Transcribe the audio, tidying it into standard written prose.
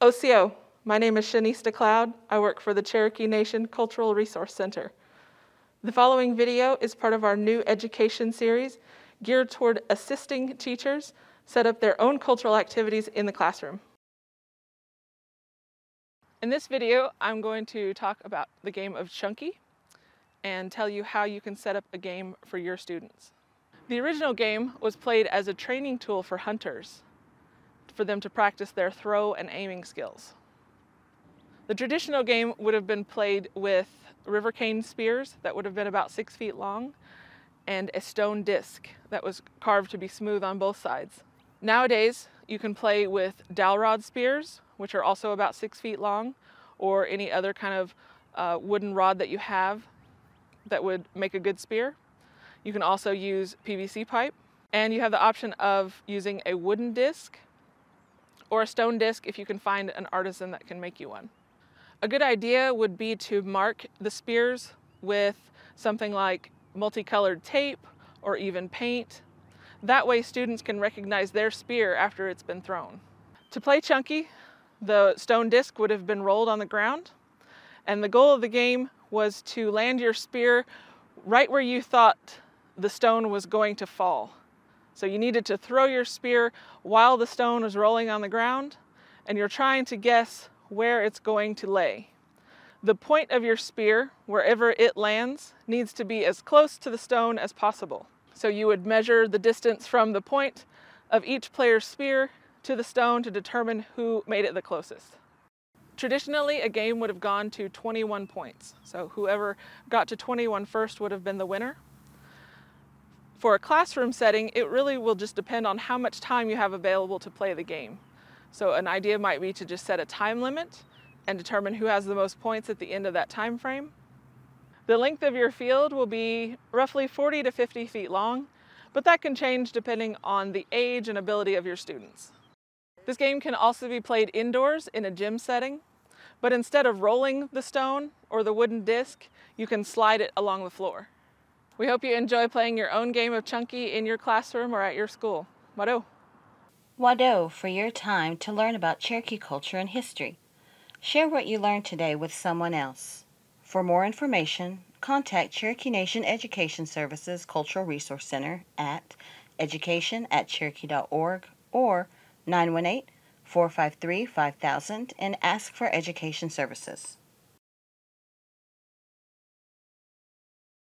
OCO, my name is Shanista Cloud. I work for the Cherokee Nation Cultural Resource Center. The following video is part of our new education series geared toward assisting teachers set up their own cultural activities in the classroom. In this video, I'm going to talk about the game of Chunkey and tell you how you can set up a game for your students. The original game was played as a training tool for hunters, for them to practice their throw and aiming skills. The traditional game would have been played with river cane spears that would have been about 6 feet long and a stone disc that was carved to be smooth on both sides. Nowadays, you can play with dowel rod spears, which are also about 6 feet long, or any other kind of wooden rod that you have that would make a good spear. You can also use PVC pipe, and you have the option of using a wooden disc or a stone disc if you can find an artisan that can make you one. A good idea would be to mark the spears with something like multicolored tape or even paint. That way students can recognize their spear after it's been thrown. To play Chunkey, the stone disc would have been rolled on the ground, and the goal of the game was to land your spear right where you thought the stone was going to fall. So you needed to throw your spear while the stone was rolling on the ground, and you're trying to guess where it's going to lay. The point of your spear, wherever it lands, needs to be as close to the stone as possible. So you would measure the distance from the point of each player's spear to the stone to determine who made it the closest. Traditionally, a game would have gone to 21 points. So whoever got to 21 first would have been the winner. For a classroom setting, it really will just depend on how much time you have available to play the game. So an idea might be to just set a time limit and determine who has the most points at the end of that time frame. The length of your field will be roughly 40 to 50 feet long, but that can change depending on the age and ability of your students. This game can also be played indoors in a gym setting, but instead of rolling the stone or the wooden disc, you can slide it along the floor. We hope you enjoy playing your own game of Chunkey in your classroom or at your school. Wado! Wado for your time to learn about Cherokee culture and history. Share what you learned today with someone else. For more information, contact Cherokee Nation Education Services Cultural Resource Center at education@cherokee.org or 918-453-5000 and ask for education services.